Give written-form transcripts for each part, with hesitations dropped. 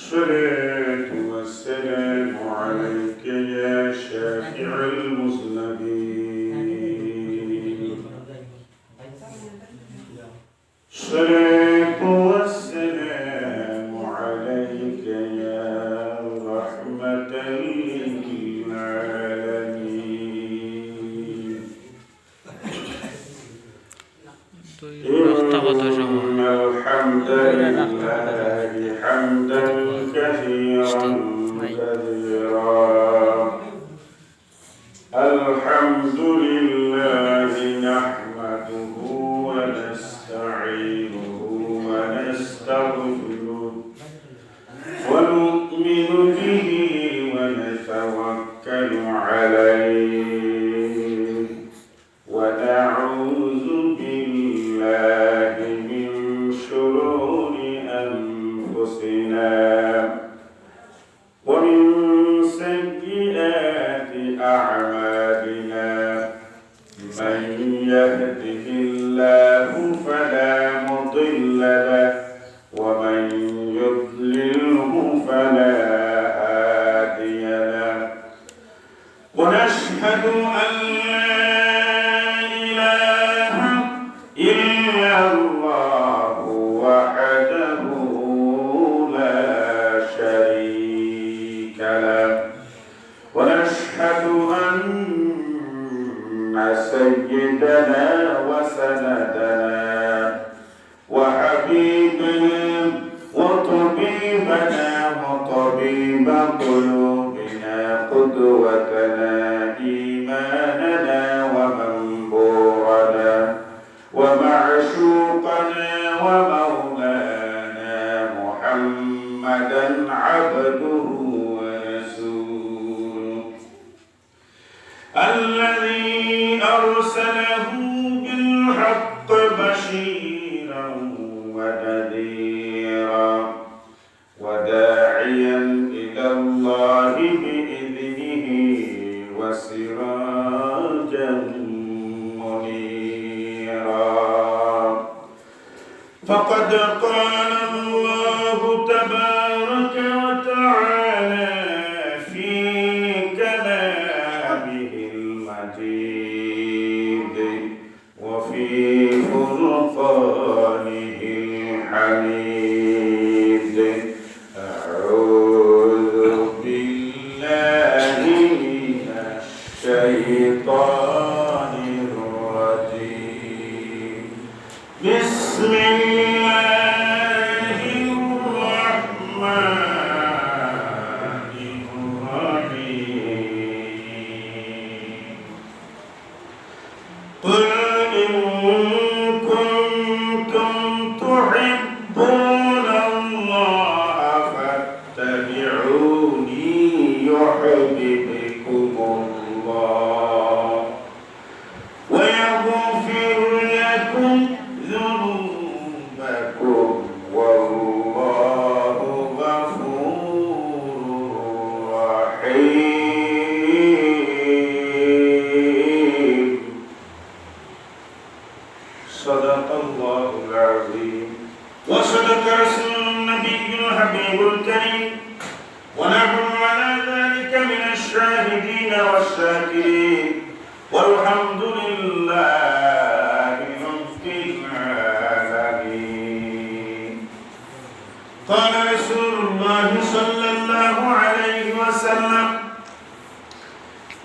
الصلاة والسلام عليك يا شافع المذنبين الصلاة والسلام عليك يا رحمة للعالمين إن الحمد لله حمدا كثيرا الحمد لله نحمده ونستعينه ونستغفره ونؤمن به ونتوكل عليه ونعوذ بالله من شرور أنفسنا ومن سيئات أعمالنا من يهده الله فلا مضل له ومن يضلله فلا هادي له ونشهد أن لا إله إلا الله وحده لا شريك له ونشهد أن سيدنا وسندنا وحبيبنا وطبيبنا وطبيب قلوبنا قدوتنا إيماننا ومنبورنا ومعشوقنا ومولانا محمدا عبده ورسوله الذي أرسله بالحق بشيرا ونذيرا وداعيا إلى الله بإذنه وسراجا منيرا فقد قال الله تبارك وتعالى في كلامه المجيد وفي فرقانه الحميد أعوذ بالله من الشيطان الرجيم بسم الله الرحمن الرحيم قل إن كنتم تحبون الله فاتبعوني يحببكم الله ويغفر لكم ذنوبكم والله غفور رحيم صدق الله العظيم وصدق رسول النبي الحبيب الكريم ونحن على ذلك من الشاهدين والشاكرين والحمد لله رب العالمين قال رسول الله صلى الله عليه وسلم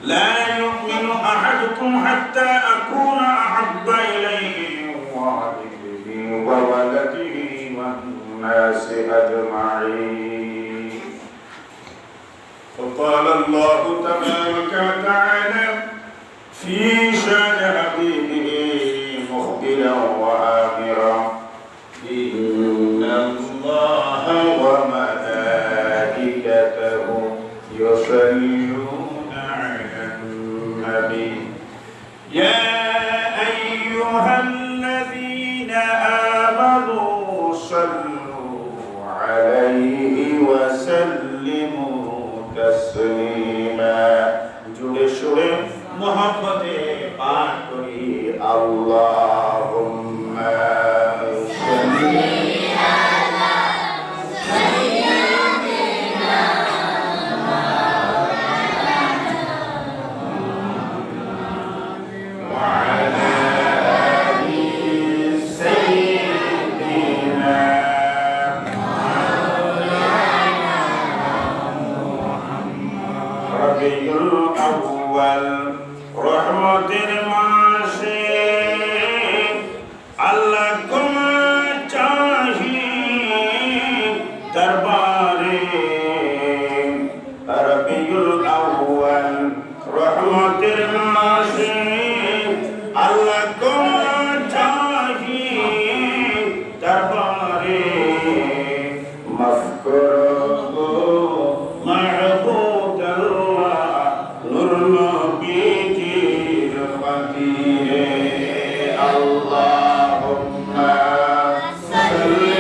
لا يؤمن أحدكم حتى أكون أحب إليه من والده وولده والناس أجمعين وقال الله تبارك وتعالى في شان حبيبه مخبرا وآمرا إن الله وملائكته يصلون على النبي يا أيها الذين آمنوا صلوا عليه وسلموا تسليما جل شوئ محبت پاک আউয়াল রহমতের মাসে আল্লাহ ক্ষমা চাহি দরবারে রবিউল আউয়াল রহমতের মাসে আল্লাহ ক্ষমা চাহি দরবারে মাফ করো মাহবুব আল্লাহ নূর নবীজির খাতিরে আল্লাহুম্মা সাল্লি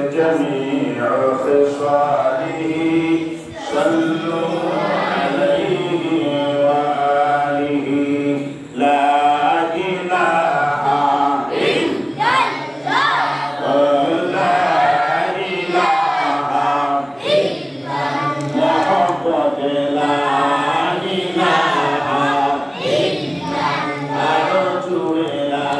جميع خصاله صلوا عليه وآله لا إله إلا الله لا إله إلا محمد لا إله إلا رسول لا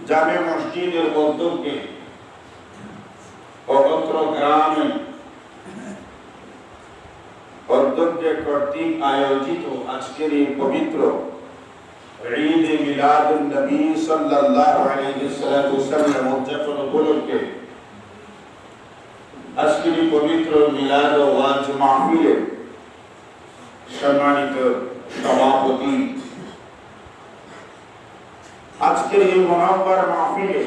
জামে মসজিদের উদ্যোগে অগত্র গ্রামে উদ্যোগে কর্তৃক আয়োজিত আজকের এই পবিত্র ঈদ মিলাদুন নবী সাল্লাল্লাহু আলাইহি ওয়াসাল্লাম উদযাপন উপলক্ষে আজকের এই পবিত্র মিলাদ ও ওয়াজ মাহফিলের সম্মানিত সভাপতি, আজকের এই মুনাব্বার মাহফিলে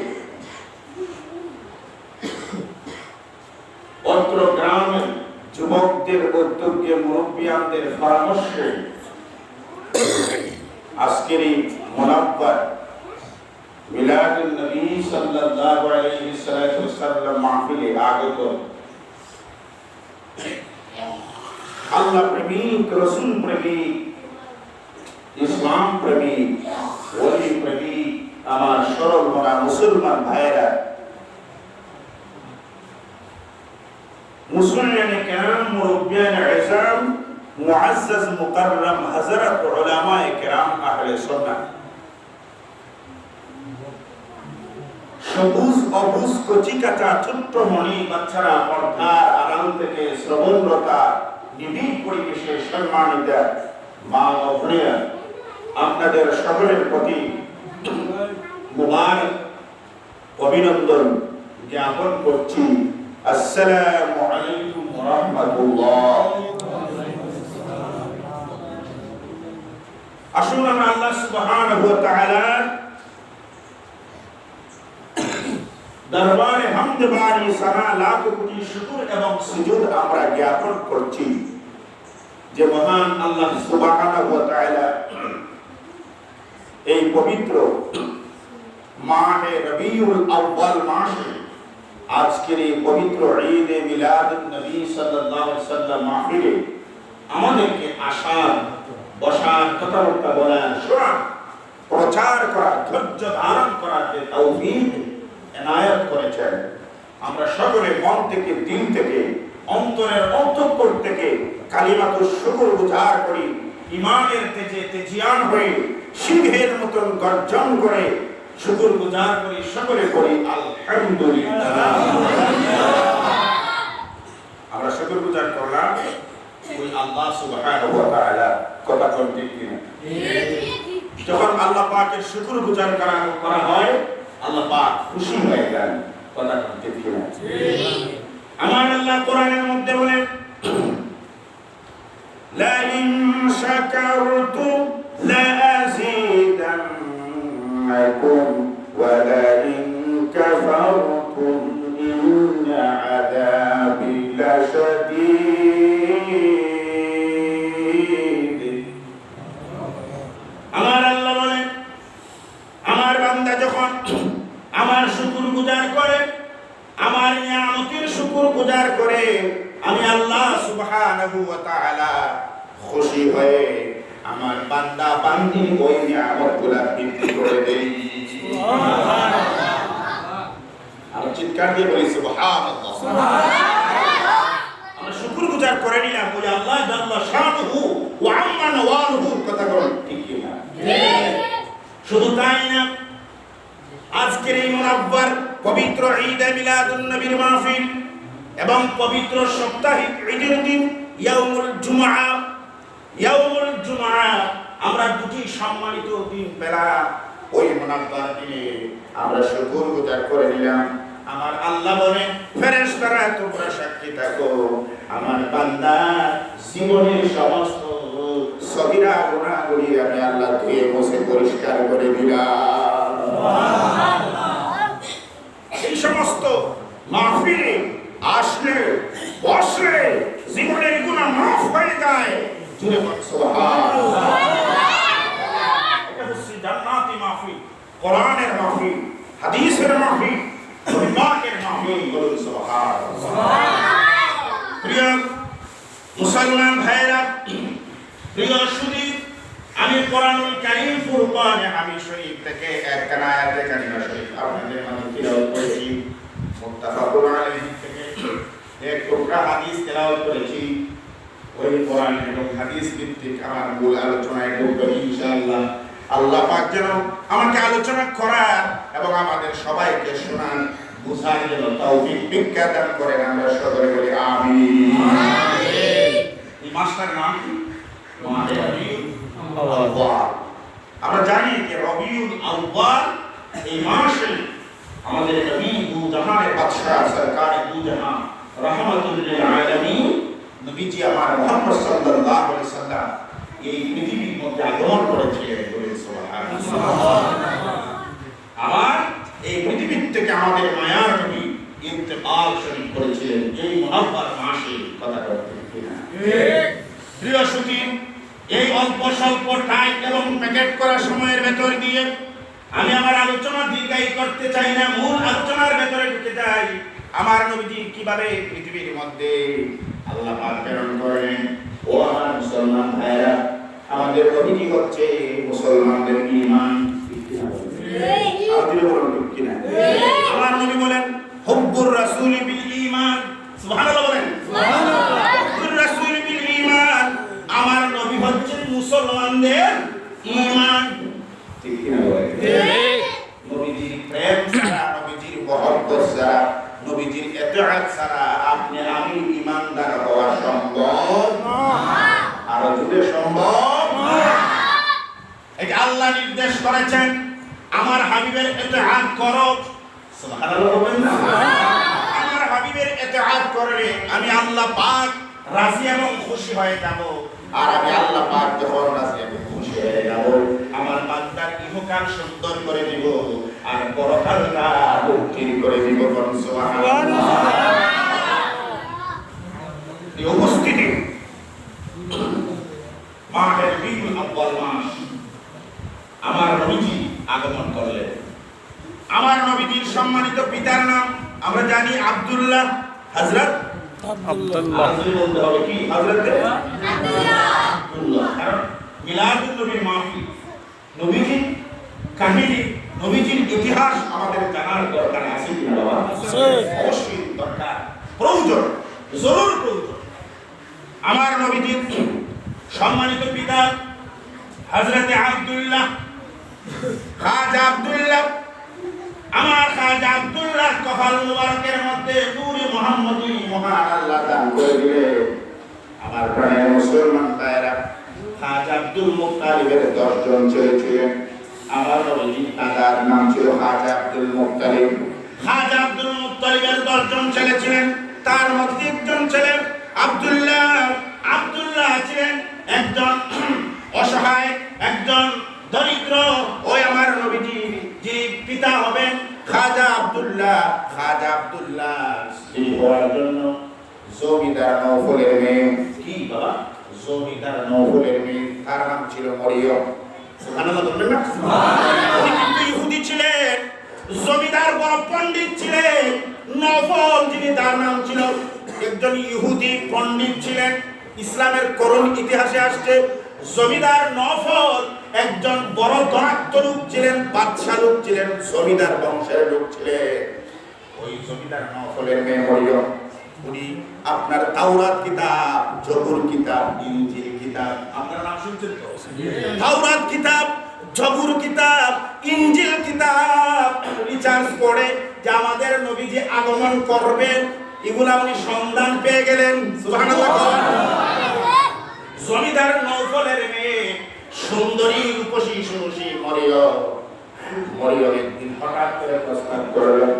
অত্র গ্রামের যুবকদের উদ্যোগে মুরব্বিয়ানদের পরামর্শে আজকের এই মুনাব্বার মিলাদুন নবী সাল্লাল্লাহু আলাইহি ওয়াসাল্লাম মাহফিলে আগত আল্লাহ প্রেমিক, রাসূল প্রেমিক, ইসলাম প্রেমিক, ওলি প্রেমিক আমার সরল মনা মুসলমান ভাইরা, মুসলিম কেরাম, মুরব্বিয়ান ইজাম, মুআজ্জাজ মুকাররম হযরত উলামায়ে কেরাম, আহলে সুন্নাহ, সবুজ অবুজ কচিকাঁচা ছোট্ট মণি বাচ্চারা পর্দার আড়াল থেকে শ্রবণরতা নিবিড় পরিবেশে সম্মানিত মা ও বোনেরা, আপনাদের সকলের প্রতি মুবারক অভিনন্দন জ্ঞাপন করছি। আসসালামু আলাইকুম ওয়া রাহমাতুল্লাহ। আসুন আমরা আল্লাহ সুবহানাহু ওয়া তাআলার দরবারে হামদ বারি সানা লাখ কোটি শুকর এবং সুজুদ আমরা জ্ঞাপন করছি যে মহান আল্লাহ সুবহানাহু ওয়া তাআলা এই পবিত্র মাহে রবিউল আউয়াল মাসে আজকের এই পবিত্র ঈদে মিলাদুন নবী সাল্লাল্লাহু আলাইহি ওয়াসাল্লাম মাহফিলে আমাদেরকে আসার, বসার, কথাবার্তা বলার, শোনার, প্রচার করার, ধৈর্য ধারণ করার যে তৌফিক এনায়েত করেছেন, আমরা সকলে মন থেকে, দিল থেকে, অন্তরের অন্তঃকরণ থেকে কালিমাতুশ শুকর উজাড় করি, ঈমানের তেজে তেজিয়ান হয়ে সিংহের মতন গর্জন করে শুকর গুজার করি, সকলে করি আলহামদুলিল্লাহ। আমরা শুকর গুজার করলাম ওই আল্লাহ সুবহানাহু ওয়া তাআলা, কথা কোন ঠিক কিনা? যখন আল্লাহ পাকের শুকর গুজার করা হয় আল্লাহ পাক খুশি হয়ে যান, কথা কোন ঠিক কিনা? আমার আল্লাহ কোরআনের মধ্যে বলেন লা ইন শাকারতুম লা আযীদান্নাকুম ওয়া লা ইন কাফারতুম ইন্না আযাবি লাশাদীদ। আমার আল্লাহ বলেন আমার বান্দা যখন আমার শুকর গুজার করে, আমার নিয়ামতের শুকর গুজার করে, আমি আল্লাহ সুবহানাহু ওয়া তাআলা খুশি হয়ে আমার বান্দা বান্দি ওই নিয়ামতগুলো বৃদ্ধি করে দেই। সুবহানাল্লাহ। আমরা চিৎকার দিয়ে বলি সুবহানাল্লাহ। আমরা শুকর গুজার করে নিলাম ওই আল্লাহ জাল্লা শানুহু ওয়া আম্মা নওয়ালুহু, কথা বলেন ঠিক কি না? শুধু তাই না, আজকের এই মুনাব্বার পবিত্র ঈদ মিলাদুন নবীর মাহফিল এবং পবিত্র সাপ্তাহিক ঈদের দিন ইয়াউমুল জুমআ আমরা দুটি সম্মানিত দিন পেলাম। ওই মুনাব্বার দিনে আমরা শুকর গুজার করে নিলাম। আমার আল্লাহ বলেন ফেরেশতারা তোমরা সাক্ষী থাকো, আমার বান্দা জীবনের সমস্ত সগীরা গুনাহগুলি আমি আল্লাহ ধুয়ে মুছে পরিষ্কার করে দিলাম। এই সমস্ত মাহফিলে আসলে বসলে জীবনের গুনাহ মাফ হয়ে যায়। জুড়ে বল সুবহানাল্লাহ। এটা হচ্ছে জান্নাতি মাহফিল, কোরআনের মাহফিল, হাদিসের মাহফিল, ইমানের মাহফিল। বলুন সুবহানাল্লাহ। প্রিয় মুসলমান ভাইরা, প্রিয় সুধী, আমি কোরআনুল কারীম ফুরকানে আমি শরীফ থেকে একটা আয়াতে কারিমা শরীফ আপনাদের মাঝে তেলাওয়াত করেছি। মুত্তাফাকুন আলাইহি থেকে এক টুকরা হাদিস তেলাওয়াত করেছি। ওই কোরআন এবং হাদিস ভিত্তিক আমার মূল আলোচনায় ঢুকবো ইনশাআল্লাহ। আল্লাহ পাক যেন আমাকে আলোচনা করার এবং আমাদের সবাইকে শোনার, বুঝার জন্য তৌফিক ভিক্ষা দান করেন। আমরা সকলে বলি আমিন। এই মাসটার নাম কি? মাহে রবিউল আউয়াল। আমরা জানি যে রবিউল আউয়াল এই মাসে আমাদের নবী দু জাহানের বাদশা সরকার দু জাহান রাহমাতুল লিল আলামিন নবীজি আমার মুহাম্মদ সাল্লাল্লাহু আলাইহি সাল্লাম এই পৃথিবীর মধ্যে আগমন করেছিলেন। বলেন সুবহানাল্লাহ। আবার এই পৃথিবীর থেকে আমাদের মায়ার নবী ইন্তেকাল শরীফ করেছিলেন এই মুনাফার মাসে। কথা বলতে ঠিক না? প্রিয় সুধী, এই অল্প স্বল্প টাইম এবং প্যাকেট করা সময়ের ভেতর দিয়ে আমি আমার আলোচনা দীর্ঘায়ী করতে চাই না, মূল আলোচনার ভেতরে ঢুকে যাই। আমার নবীজি কিভাবে পৃথিবীর মধ্যে আল্লাহ পাক প্রেরণ করেন। ও আমার মুসলমান ভাইরা, আমাদের নবীজি হচ্ছে মুসলমানদের ঈমান। আমার নবী বলেন হুব্বুর রাসূল বিল ঈমান। সুবহানাল্লাহ বলেন। সুবহানাল্লাহ। হুব্বুর রাসূল বিল ঈমান, আমার নবী হচ্ছেন মুসলমানদের ঈমান। ঠিক কি না বলেন? ঠিক। নবীজির প্রেম ছাড়া, নবীজির মহব্বত ছাড়া, নবীজির ইতাআত ছাড়া আপনি আমি ঈমানদার হওয়া সম্ভব না। আর যদি সম্ভব না, এই আল্লাহ নির্দেশ করেছেন আমার হাবিবের ইতাআত করো। সুবহানাল্লাহ বলেন না? আমার হাবিবের ইতাআত করলে আমি আল্লাহ পাক রাজি এবং খুশি হয়ে যাব। আর আমি আল্লাহ পাক যখন রাজি এবং খুশি হয়ে যাব, আমার বান্দার ইহকাল সুন্দর করে দিব আর পরকালটা মুক্তির করে দিব। সুবহানাল্লাহ। এই উপস্থিতি মাহে রবিউল আউয়াল মাস আমার নবীজি আগমন করলেন। আমার নবীজির সম্মানিত পিতার নাম আমরা জানি আব্দুল্লাহ। হযরত আব্দুল্লাহ বলতে হবে কি? হযরত আব্দুল্লাহ। কারণ মিলাদুন নবীর মাহফিল, নবীজির কাহিনী, নবীজির ইতিহাস আমাদের জানার দরকার আছে কি না বাবা? অবশ্যই দরকার, প্রয়োজন, জরুর প্রয়োজন। আমার নবীজির সম্মানিত পিতা হযরত আব্দুল্লাহ, খাজা আব্দুল্লাহ। আমার খাজা আব্দুল্লাহ কপাল মুবারকের মধ্যে নূরে মুহাম্মদী মহান আল্লাহ দান করে দিলেন। আমার প্রাণের মুসলমান ভাইরা, খাজা আব্দুল মুত্তালিবের 10 জন ছেলে ছিলেন। আমার নবীজির দাদার নাম ছিল খাজা আব্দুল মুত্তালিব। খাজা আব্দুল মুত্তালিবের 10 জন ছেলে ছিলেন, তার মধ্যে একজন ছেলে আব্দুল্লাহ। আব্দুল্লাহ ছিলেন একজন অসহায়, একজন দরিদ্র। ওই আমার নবীজি যে পিতা হবেন খাজা আব্দুল্লাহ, খাজা আব্দুল্লাহ স্ত্রী হওয়ার জন্য জমিদার নওফলের মেয়ে, কি বাবা? জমিদার নওফলের মেয়ে, তার নাম ছিল মরিয়ম। সুবহানাল্লাহ বলবেন না? সুবহানাল্লাহ। উনি কিন্তু ইহুদি ছিলেন, জমিদার বড় পণ্ডিত ছিলেন। নওফল যিনি, তার নাম ছিল একজন ইহুদি পণ্ডিত ছিলেন। ইসলামের করুণ ইতিহাসে আসছে জমিদার নওফল একজন বড় ধনাঢ্য লোক ছিলেন, বাদশা লোক ছিলেন, জমিদার বংশের লোক ছিলেন। ওই জমিদার নওফলের মেয়ে মরিয়ম, উনি আপনার তাওরাত কিতাব, জবুর কিতাব, ইনজিল কিতাব, আপনারা নাম শুনছেন তো? তাওরাত কিতাব, জবুর কিতাব, ইনজিল কিতাব রিসার্চ করে যে আমাদের নবীজি আগমন করবেন, এগুলা উনি সন্ধান পেয়ে গেলেন। সুবহানাল্লাহ। জমিদার নওফলের মেয়ে সুন্দরী রূপসী সুরসী মরিয়ম একদিন হঠাৎ করে প্রস্তাব করলেন,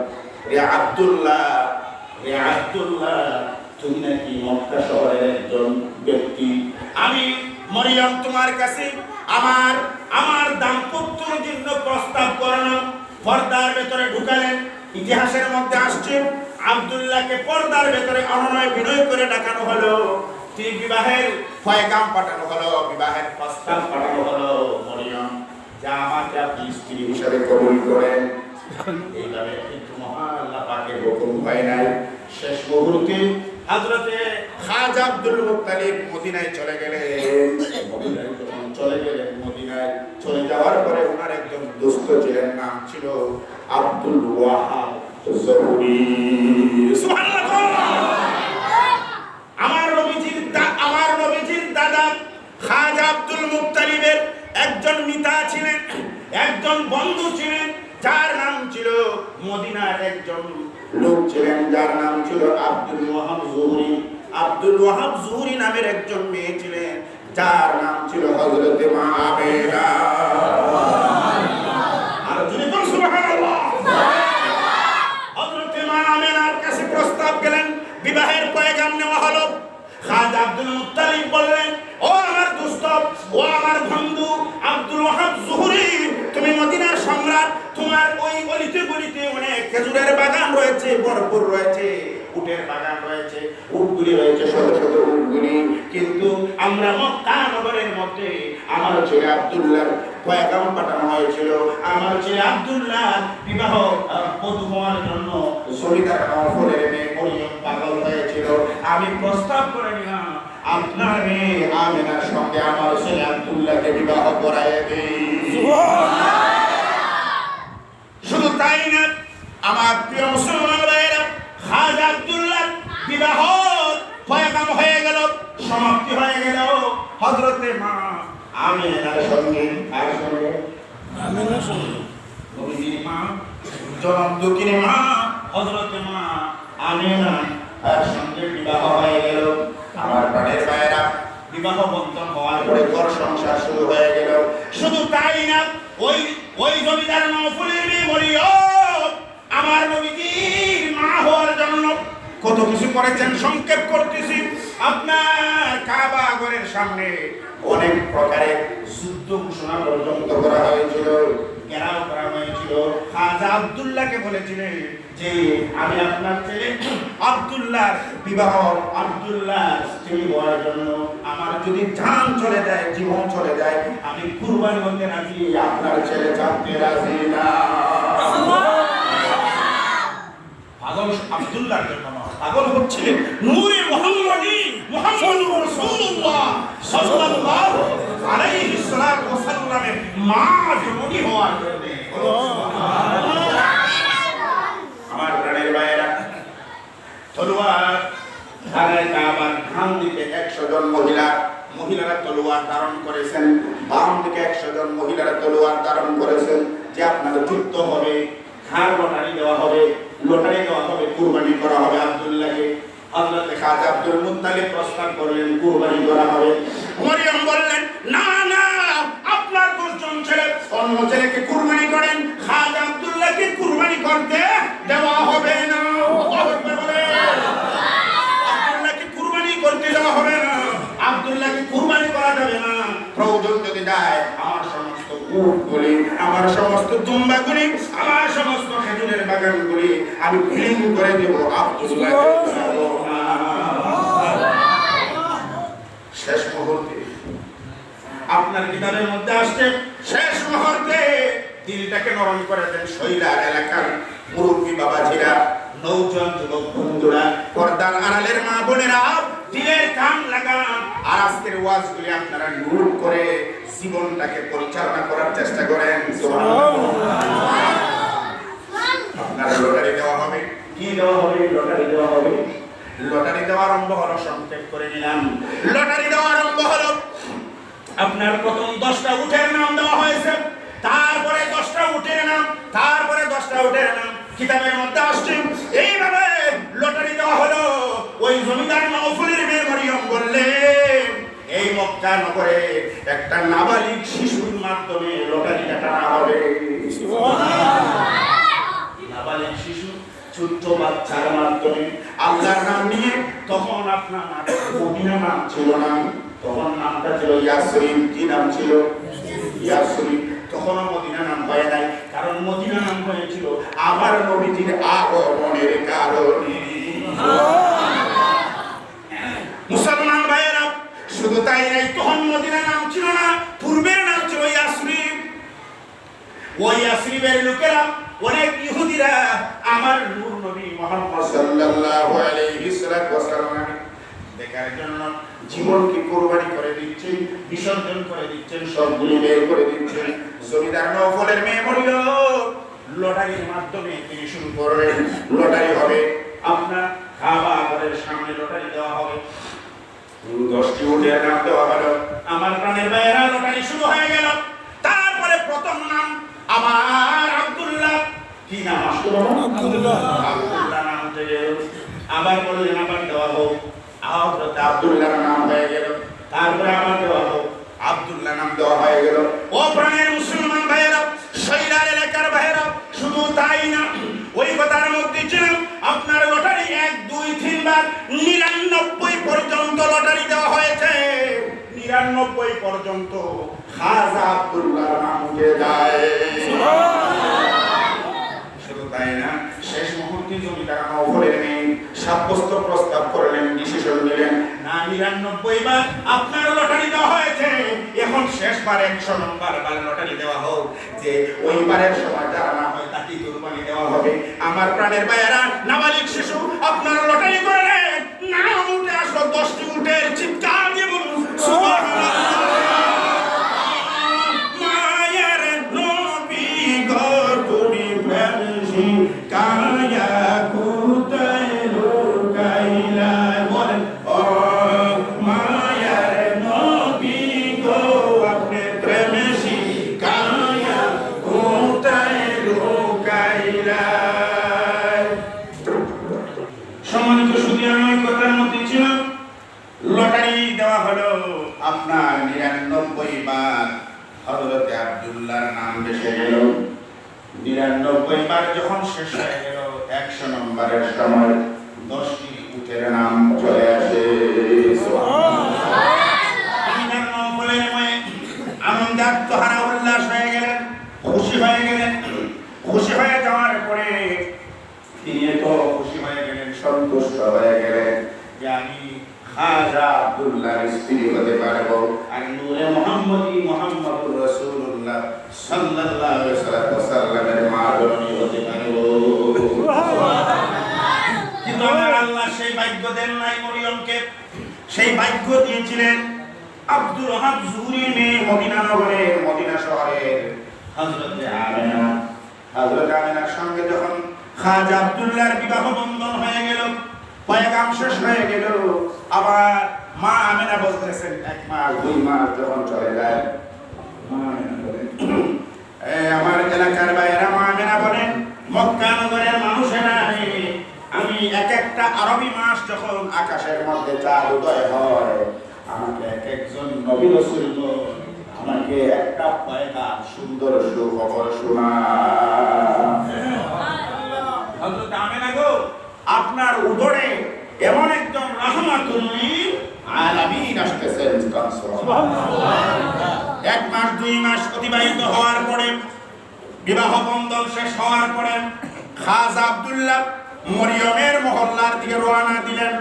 রে আব্দুল্লাহ, রে আব্দুল্লাহ, তুমি নাকি মক্কা শহরের একজন ব্যক্তি, আমি মরিয়ম তোমার কাছে আমার দাম্পত্যের জন্য প্রস্তাব করলাম। পর্দার ভেতরে ঢুকালেন। ইতিহাসের মধ্যে আসছে আব্দুল্লাহকে পর্দার ভেতরে অনুনয় বিনয় করে ডাকানো হলো। ঠিক বিবাহের পয়গাম পাঠানো হলো, বিবাহের প্রস্তাব পাঠানো হলো। মরিয়ম, যা আমাকে আপনি স্ত্রী হিসেবে কবুল করেন। এইভাবে কিন্তু মহান আল্লাহ পাকের হুকুম হয় নাই। শেষ মুহূর্তে হযরতে খাজা আব্দুল মুত্তালিব মদিনায় চলে গেলেন। মদিনায় চলে যাওয়ার পরে ওনার একজন দোস্ত ছিলেন, নাম ছিল আব্দুল ওয়াহাব যুহরি। সুবহানাল্লাহ। আমার নবীজির দাদা খাজা আব্দুল মুত্তালিবের একজন মিতা ছিলেন, একজন বন্ধু ছিলেন, যার নাম ছিল, মদিনার একজন লোক ছিলেন যার নাম ছিল আব্দুল ওয়াহাব যুহরি। আব্দুল ওয়াহাব জুহরি নামের একজন মেয়ে ছিলেন, যার নাম ছিল হযরত মা আমেনা। আর যিনি বলেন সুবহানাল্লাহ। হযরত মা আমেনার কাছে প্রস্তাব গেলেন, বিবাহের পয়গাম নেওয়া হলো। খাজা আব্দুল মুত্তালিব বললেন, ও আমার দোস্ত, ও আমার বন্ধু আব্দুল ওয়াহাব জুহরি, তুমি মদিনার সম্রাট, তোমার ওই গলিতে গলিতে অনেক খেজুরের বাগান রয়েছে, ভরপুর রয়েছে, উটের বাগান রয়েছে, উটগুলি রয়েছে, শত শত উটগুলি, কিন্তু আমরা মক্কা নগরের মধ্যে আমার ছেলে আব্দুল্লাহ পয়গাম পাঠানো হয়েছিল। আমার ছেলে আব্দুল্লাহ বিবাহ বধূ হওয়ার জন্য জমিদার নওফলের মেয়ে মরিয়ম পাগল হয়েছিল। আমি প্রস্তাব করে নিলাম আপনার মেয়ে আমেনার সঙ্গে আমার ছেলে আব্দুল্লাহকে বিবাহ করাইয়ে দেই। শুধু তাই না, আমার প্রিয় মুসলমান ভাইয়েরা, খাজা আব্দুল্লাহ বিবাহ পয়গাম হয়ে গেল, সমাপ্তি হয়ে গেল। হযরতে মা আমেনার সঙ্গে আমেনার সঙ্গে নবীজির মা, জনম দুঃখিনী মা হযরতে মা আমেনার সঙ্গে বিবাহ হয়ে গেল। আমার প্রাণের ভাইয়েরা, বিবাহ বন্ধন হওয়ার পরে ঘর সংসার শুরু হয়ে গেল। শুধু তাই না, ওই জমিদার নওফলের মেয়ে মরিয়ম আমার নবীজির মা হওয়ার জন্য কত কিছু করেছেন, সংক্ষেপ করতেছি। আপনার কাবা ঘরের সামনে অনেক প্রকারের যুদ্ধ ঘোষণা পর্যন্ত করা হয়েছিল, ঘেরাও করা হয়েছিল। খাজা আব্দুল্লাহকে বলেছিলেন যে আমি আপনার ছেলে আব্দুল্লাহর বিবাহ, আব্দুল্লাহর স্ত্রী হওয়ার জন্য আমার যদি জান চলে যায়, জীবন চলে যায়, আমি কুরবানি হতে রাজি, আপনার ছেলে জানতে রাজি না। পাগল আব্দুল্লাহর জন্য পাগল হচ্ছিলেন নূরে মুহাম্মদী মুহাম্মদুর রাসূলুল্লাহ সাল্লাল্লাহু আলাইহি ওয়াসাল্লামের মা জননী হওয়ার জন্য। আমার প্রাণের ভাইয়েরা, তলোয়ার ধারে কাবার ডান দিকে 100 জন মহিলারা তলোয়ার ধারণ করেছেন, বাম দিকে 100 জন মহিলারা তলোয়ার ধারণ করেছেন, যে আপনার যুদ্ধ হবে, হার লটারি দেওয়া হবে, কুরবানি করা হবে আব্দুল্লাহকে। হযরত খাজা আব্দুল মুত্তালিব প্রস্তাব করলেন কুরবানি করা হবে। মরিয়ম বললেন, না না, আপনার 10 জন ছেলে, অন্য ছেলেকে কুরবানি করেন, খাজা আব্দুল্লাহকে কুরবানি করতে দেওয়া হবে না। আব্দুল্লাহকে কুরবানি করতে দেওয়া হবে না, আব্দুল্লাহকে কুরবানি করা যাবে না। প্রয়োজন যদি দেয়, আমার সমস্ত উটগুলি, আমার সমস্ত দুম্বাগুলি, আমার সমস্ত খেজুরের বাগানগুলি আমি বিলীন করে দেব, আব্দুল্লাহকে দেব না। শেষ মুহূর্তে আপনার কিতাবের মধ্যে আসছে, শেষ মুহূর্তে দিলটাকে নরম করে দেন শৈলার এলাকার মুরব্বী বাবাজিরা, নৌজন যুবক বন্ধুরা, পর্দার আড়ালের মা বোনেরা, দিলের কান লাগান। আর আজকের ওয়াজগুলি আপনারা নোট করে জীবনটাকে পরিচালনা করার চেষ্টা করেন। আপনারা লটারি দেওয়া হবে, কি দেওয়া হবে? লটারি দেওয়া হবে। লটারি দেওয়া আরম্ভ হলো, সংক্ষেপ করে নিলাম। লটারি দেওয়া আরম্ভ হলো। আপনার প্রথম 10টা উটের নাম দেওয়া হয়েছে, তারপরে 10টা উটের নাম, তারপরে 10টা উটের নাম কিতাবের মধ্যে আসছে। এইভাবে লটারি দেওয়া হলো। ওই জমিদার নওফলের মেয়ে মরিয়ম বললেন, এই মক্কা নগরে একটা নাবালিগ শিশুর মাধ্যমে লটারিটা টানা হবে। নাবালিগ শিশু, ছোট্ট বাচ্চার মাধ্যমে আল্লাহর নাম নিয়ে। তখন আপনার মদিনা নাম ছিল না, তখন নামটা ছিল ইয়াসরিন। কি নাম ছিল? ইয়াসরিন। তখনও মদিনা নাম হয় নাই, কারণ মদিনা নাম হয়েছিল আমার নবীজির আগমনের কারণে। মুসলমান ভাইয়েরা, শুধু তাই নাই, তখন মদিনা নাম ছিল না, পূর্বের নাম ছিল ইয়াসরিব। ওই ইয়াসরিবের লোকেরা, অনেক ইহুদিরা আমার নূর নবী মুহাম্মদ সাল্লাল্লাহু আলাইহি ওয়াসাল্লাম দেখার জন্য জীবনকে কুরবানি করে দিচ্ছেন, বিসর্জন করে দিচ্ছেন, সবগুলি বের করে দিচ্ছেন। জমিদার নওফলের মেয়ে মরিল, লটারির মাধ্যমে তিনি শুরু করলেন। লটারি হবে আপনার কাবা ঘরের সামনে, লটারি দেওয়া হবে, 10টি উটের নাম দেওয়া হলো। আমার প্রাণের ভাইয়েরা, লটারি শুরু হয়ে গেল। তারপরে প্রথম নাম আমার আব্দুল্লাহ। কি নাম? আব্দুল্লাহ। আব্দুল্লাহ নাম থেকে আবার বললেন, আবার দেওয়া হোক। হযরত আব্দুল্লাহর নাম হয়ে গেল। তারপরে আমার দেওয়া হোক আব্দুল্লাহ নাম দেওয়া হয়ে গেল। ও প্রাণের মুসলমান ভাইয়েরা, শৈলার এলাকার ভাইয়েরা, শুধু তাই না, ওই কথার মধ্যে ছিল আপনার লটারি 1 2 3 বার 99 পর্যন্ত লটারি দেওয়া হয়েছে। 99 পর্যন্ত খাজা আব্দুল্লাহর নাম উঠে যায়। শুধু তাই না, শেষ মুহূর্তে জমিদার নওফলের নেই সাব্যস্ত প্রস্তাব করলেন, ডিসিশন নিলেন, না 99 বার আপনার লটারি দেওয়া হয়েছে, এখন শেষবার 100 নম্বর বার লটারি দেওয়া হোক, যে ওইবারের সময় যারা না হয় তাকে কুরবানি দেওয়া হবে। আমার প্রাণের ভাইয়েরা, নাবালিক শিশু আপনার লটারি করলেন, নাম উঠে আসলো 10টি উটের, চিৎকার দিয়ে বলুন সুবহানাল্লাহ। মায়ের নবী গর্ভে প্রেমসী কায়া কোথায় লুকাইলা, বলেন ও মায়ের নবী গো আপনি প্রেমসী কায়া কোথায় লুকাইলা। সম্মানিত সুধী, আমার কথার মধ্যে ছিল লটারি দেওয়া হলো আপনার 99 বার হযরতে আব্দুল্লাহর নাম ভেসে গেল। 99 বার যখন শেষ হয়ে গেল, 100 নম্বরের সময় 10টি উটের নাম চলে আসে। আনন্দাত্মহারা উল্লাস হয়ে গেলেন, খুশি হয়ে গেলেন। খুশি হয়ে যাওয়ার পরে তিনি তো খুশি হয়ে গেলেন, সন্তুষ্ট হয়ে গেলেন যে আমি খাজা আব্দুল্লাহর স্ত্রী হতে পারবো, আর নূরে মুহাম্মদী মুহাম্মদুর রাসূলুল্লাহ সাল্লাল্লাহু আলাইহি ওয়াসাল্লামের মা জননী হতে পারবো। কিন্তু আমার আল্লাহ সেই ভাগ্য দেন নাই মরিয়মকে, সেই ভাগ্য দিয়েছিলেন আব্দুর রহমান জুহরির মেয়ে, মদিনা নগরের, মদিনা শহরের হযরতে আমেনা। হযরত আমেনার সঙ্গে যখন খাজা আব্দুল্লাহর বিবাহ বন্ধন হয়ে গেল, পয়গাম শেষ হয়ে গেল, আবার মা আমেনা বলতেছেন 1 মাস 2 মাস যখন চলে যায়, মা আমেনা বলেন, আমার এলাকার বাইরে মা আমেনা বলেন, মক্কা নগরের মানুষেরা, আমি একটা আরবি মাস যখন আকাশের মধ্যে চাঁদ উদয় হয়, আমাকে একজন নবী রাসূল আমাকে একটা পয়গাম সুন্দর সুখবর শোনা। হযরত আমেনা গো, আপনার উদরে এমন একজন রাহমাতুল লিল আলামিন আসতেছেন, সুবহানাল্লাহ। 1 মাস 2 মাস অতিবাহিত হওয়ার পরে, বিবাহ বন্ধন শেষ হওয়ার পরে, খাজা আব্দুল্লাহ মরিয়মের মহল্লার দিকে রওনা দিলেন।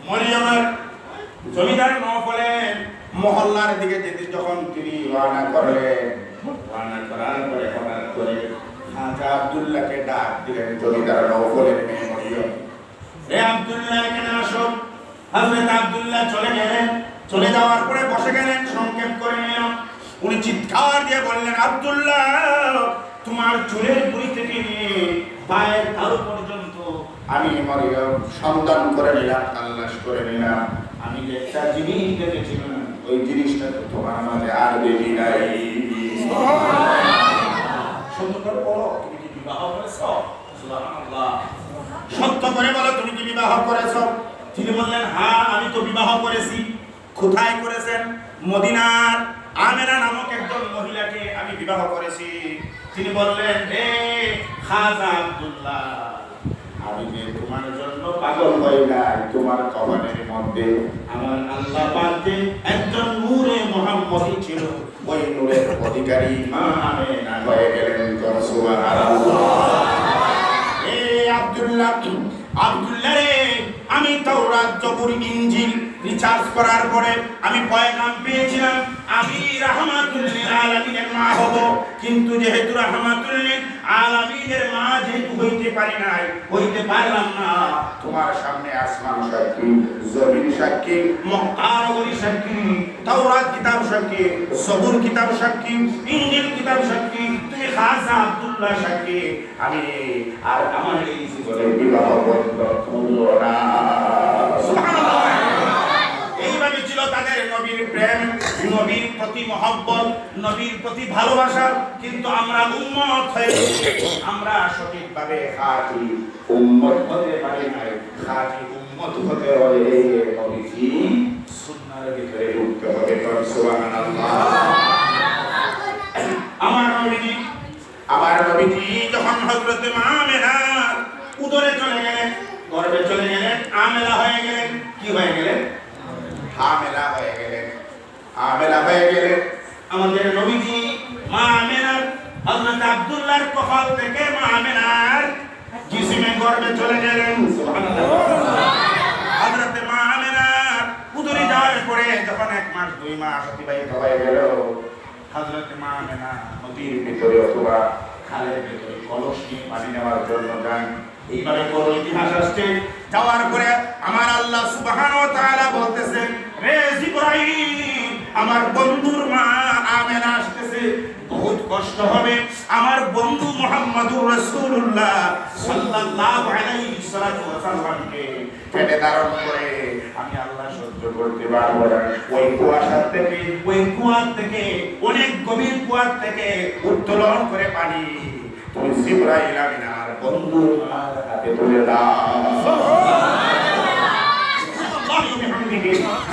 মরিয়মের জমিদার নওফলের মহল্লার দিকে যেতে যখন তিনি রওনা করলেন, রওনা করার পরে হঠাৎ করে খাজা আব্দুল্লাহকে ডাক দিলেন জমিদার নওফলের মেয়ে মরিয়ম, রে আব্দুল্লাহ এখানে আসো। হযরত আব্দুল্লাহ চলে গেলেন, চলে যাওয়ার পরে বসে গেলেন, সংক্ষেপ করে নিলেন। উনি চিৎকার দিয়ে বললেন, আব্দুল্লাহ তোমার চুলের গুড়ি থেকে নিয়ে পায়ের তালু পর্যন্ত আমি মরিয়ম সন্ধান করে নিলাম, তালাশ করে নিলাম। আমি যে একটা জিনিস দেখেছিলাম, ওই জিনিসটা তো তোমার মাঝে আর দেখি নাই। সত্য করে বলো, তুমি কি বিবাহ করেছো? সুবহানাল্লাহ। সত্য করে বলো, তুমি কি বিবাহ করেছো? তিনি বললেন, হ্যাঁ আমি তো বিবাহ করেছি। কোথায় করেছেন? মদিনার আমেনা নামক একজন মহিলাকে আমি বিবাহ করেছি। তিনি বললেন, হে খাজা আব্দুল্লাহ, আমি যে তোমার জন্য পাগল হই নাই, তোমার কবরের মধ্যে আমার আল্লাহ পাক যে একজন নূরে মুহাম্মদী ছিল, ওই নূরের অধিকারী মা আমেনা হয়ে গেলেন। সুবহানাল্লাহ। হে আব্দুল্লাহ, আব্দুল্লাহ রে, আমি তাওরাত, জবুর, ইনজিল রিসার্চ করার পরে আমি পয়গাম পেয়েছিলাম আমি রাহমাতুল লিল আলামিনের মা হব, কিন্তু যেহেতু রাহমাতুল লিল আলামিনের মা যেহেতু হইতে পারি নাই, হইতে পারলাম না, তোমার সামনে আসমান সাক্ষী, জমিন সাক্ষী, মক্কা নগরী সাক্ষী, তাওরাত কিতাব সাক্ষী, জবুর কিতাব সাক্ষী, ইনজিল কিতাব সাক্ষী, তুমি খাজা আব্দুল্লাহ সাক্ষী, আমি আর আমার এই জীবনে বিবাহ বন্ধ হলো না। সুবহানাল্লাহ। এইভাবে ছিল তাদের নবীর প্রেম, নবীর প্রতি মহব্বত, নবীর প্রতি ভালোবাসা, কিন্তু আমরা উম্মত হয়ে আমরা সঠিকভাবে খাঁটি উম্মত হতে পারি না। খাঁটি উম্মত হতে হলে নবীজি সুন্নাহর ভিতরে ঢুকতে হবে। সুবহানাল্লাহ। আমার নবীজি যখন হযরত মা আমেনার উদরে চলে গেলেন, গর্ভে চলে গেলেন, আমেলা হয়ে গেলেন। কি হয়ে গেলেন? হামেলা হয়ে গেলেন। আমেলা হয়ে গেলেন। আমাদের নবীজি মা আমেনার হযরত আব্দুল্লাহর কফাল থেকে মা আমেনার জিসিমে গর্ভে চলে গেলেন। সুবহানাল্লাহ। হযরত মা আমেনার উদরে যাওয়ার পরে যখন 1 মাস 2 মাস অতিবাহিত হয়ে গেল, হযরত মা আমেনা নদীর ভিতরে অথবা খালের ভিতরে কলস নিয়ে পানি নেওয়ার জন্য যান। এইভাবে কোন ইতিহাস আসছে। যাওয়ার পরে আমার আল্লাহ সুবহানাহু ওয়া তাআলা বলতেছেন, রে জিবরাইল, আমার বন্ধুর মা আমেনা আসতেছে, বহুত কষ্ট হবে। আমার বন্ধু মুহাম্মদুর রাসূলুল্লাহ সাল্লাল্লাহু আলাইহি ওয়াসাল্লামকে পেটে ধারণ করে আমি আল্লাহ সহ্য করতে পারবো না। ওই কুয়ার থেকে অনেক গভীর কুয়ার থেকে উত্তোলন করে পানি তুমি জিবরাইল আমিনার বন্ধুর মার হাতে তুলে দাও।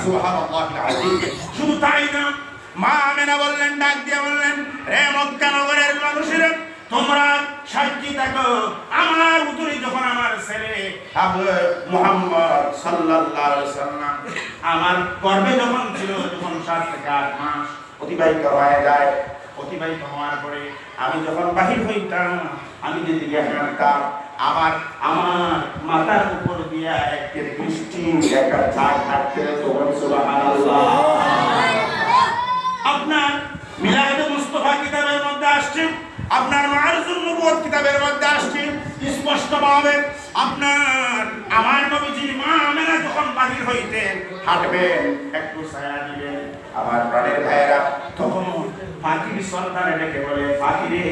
সুবহানাল্লাহিল আযীম। শুধু তাই না, মা আমেনা বললেন, ডাক দিয়ে বললেন, রে মক্কা নগরের মানুষেরা, তোমরা সাক্ষী থাকো, আমার উদরে যখন আমার ছেলে মুহাম্মদ সাল্লাল্লাহু আলাইহি ওয়াসাল্লাম আমার গর্ভে যখন ছিল, যখন 7 থেকে 8 মাস অতিবাহিত হয়ে যায়, অতিবাহিত হওয়ার পরে আমি যখন বাহির হইতাম, আমি যেদিকে হাঁটতাম, আমার মাথার উপর দিয়া একটা বৃষ্টি একটা চাঁদ হাঁটতে। তখন সুবহানাল্লাহ। আপনার মিলাদে মুস্তাফা কিতাবের মধ্যে আসছে, আপনার মারজুন নবুয়ত কিতাবের মধ্যে আসছে স্পষ্টভাবে, আপনার আমার নবীজির মা আমেনা যখন বাহির হইতেন, হাঁটবেন, একটু ছায়া দিবেন, আমার প্রাণের ভাইয়েরা তখন পাখির সন্তানে ডেকে বলে, পাখিরে,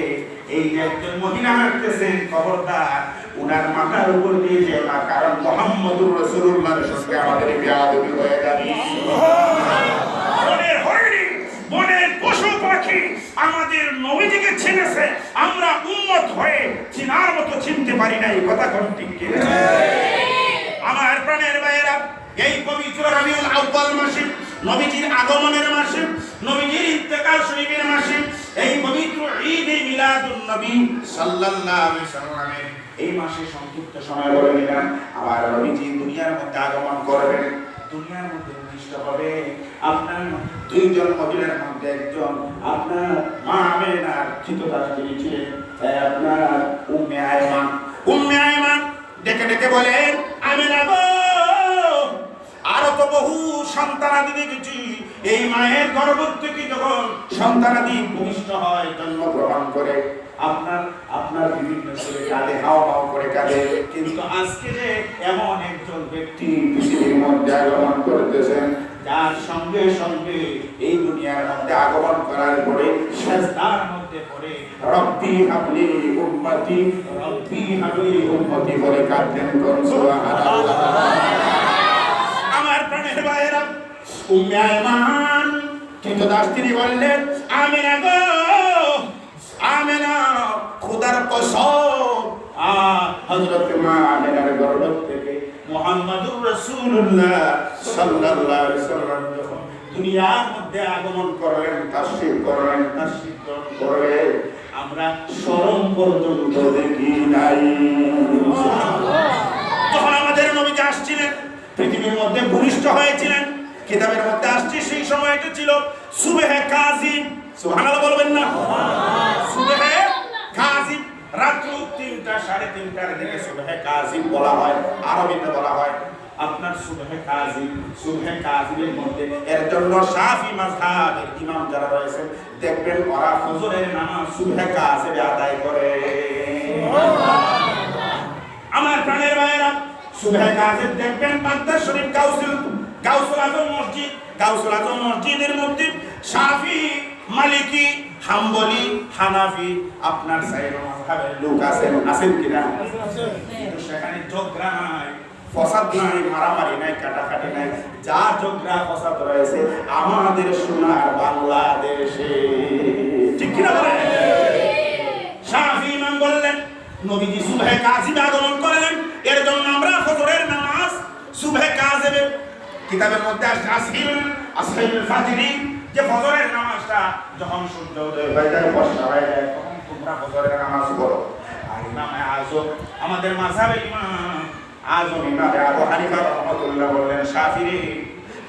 এই যে একজন মহিলা হাঁটতেছেন, খবরদার উনার মাথার উপর দিয়ে যেও না, কারণ মুহাম্মদুর রাসূলুল্লাহর সঙ্গে আমাদের বেয়াদবি হয়ে যাবে। বনের হরিণ, বনের পশু পাখি আমাদের নবীজিকে চিনেছে, আমরা উম্মত হয়ে চিনার মতো চিনতে পারি না। এই কথা কোন ঠিক কি? আমার প্রাণের ভাইয়েরা, এই পবিত্র রবিউল আউয়াল মাসে, নবীজির আগমনের মাসে, নবীজির ইন্তেকাল শরীফের মাসে, এই পবিত্র ঈদ মিলাদুন নবী সাল্লাল্লাহু আলাইহি সাল্লামের এই মাসে সংক্ষিপ্ত সময় বলে নিলাম, আমার নবীজি দুনিয়ার মধ্যে আগমন করবেন। দুনিয়ার মধ্যে প্রতিষ্ঠ হবে আপনার 2 জন মহিলার মধ্যে একজন আপনার মা আমেনার চিতদাস যিনি ছিলেন, আপনার উম্মে আয়মান। উম্মে আয়মান ডেকে ডেকে বলেন, আমেনা গো, আরো তো বহু সন্তানাদি দেখেছি, এই মায়ের গর্ভ থেকে যখন সন্তানাদি ভূমিষ্ঠ হয়, জন্মগ্রহণ করে, আপনার বিভিন্ন ছেলে কাঁদে, হাও হাও করে কাঁদে, কিন্তু আজকে যে এমন একজন ব্যক্তি পৃথিবীর মধ্যে আগমন করতেছেন, যার সঙ্গে সঙ্গে এই দুনিয়ার মধ্যে আগমন করার পরে সাজদার মধ্যে পড়ে রব্বি হাবলি উম্মতি, রব্বি হাবলি উম্মতি বলে কাঁদতেন। সুবহানাল্লাহ। আমার প্রাণের ভাইয়েরা, উম্মে আয়মান কিন্তু দাস তিনি বললেন, আমেনা গো, আমেনা, খোদার কসম, হযরত মা আমেনার গর্ভ থেকে মুহাম্মদুর রাসূলুল্লাহ সাল্লাল্লাহু আলাইহি ওয়াসাল্লাম যখন দুনিয়ার মধ্যে আগমন করলেন, তাশরীফ করলে আমরা শরম পর্যন্ত দেখি নাই। যখন আমাদের নবী আসছিলেন, পৃথিবীর মধ্যে ভূমিষ্ঠ হয়েছিলেন, কিতাবের মধ্যে আসছে সেই সময়টা ছিল সুবহে কাযিম। সুবহানাল্লাহ বলবেন না? সুবহে কাযিম, রাত্র 3টা 3:30টার দিকে সুবহে কাযিম বলা হয়, আরবিতে বলা হয় আপনার সুবহে কাযিম। সুবহে কাযিমের মধ্যে এর জন্য শাফি মাযহাবের ইমাম যারা রয়েছেন, দেখবেন ওরা ফজরের নামাজ সুবহে কাযিমে আদায় করে। আমার প্রাণের ভাইয়েরা, সুবহে কাযিম দেখবেন বাগদাদ শরীফ গাউসুল আজম মসজিদের মধ্যে শাফি, মালিকি, হাম্বলি, হানাফি, আপনার সাইর মাযহাবের লোক আছেন কিনা? কিন্তু সেখানে ঝগড়া নাই, ফসাদ নাই, মারামারি নাই, কাটাকাটি নাই, যা ঝগড়া ফসাদ রয়েছে আমাদের সোনার বাংলাদেশে। ঠিক কিনা বলেন? শাফি ইমাম বললেন নবীজি সুবহে কাযিবে আগমন করলেন, এর জন্য আমরা ফজরের নামাজ সুবহে কাযিবে কিতাবের মধ্যে আসহারুল ফাজরি, যে ফজরের নামাজটা যখন সূর্য উদয় হয়ে যায়, বর্ষা হয়ে যায়, তখন তোমরা ফজরের নামাজ পড়ো। আর ইমাম আযম, আমাদের মাযহাবের ইমাম আযম ইমাম আবু হানিফা রাহমাতুল্লাহ বললেন, শাফিঈ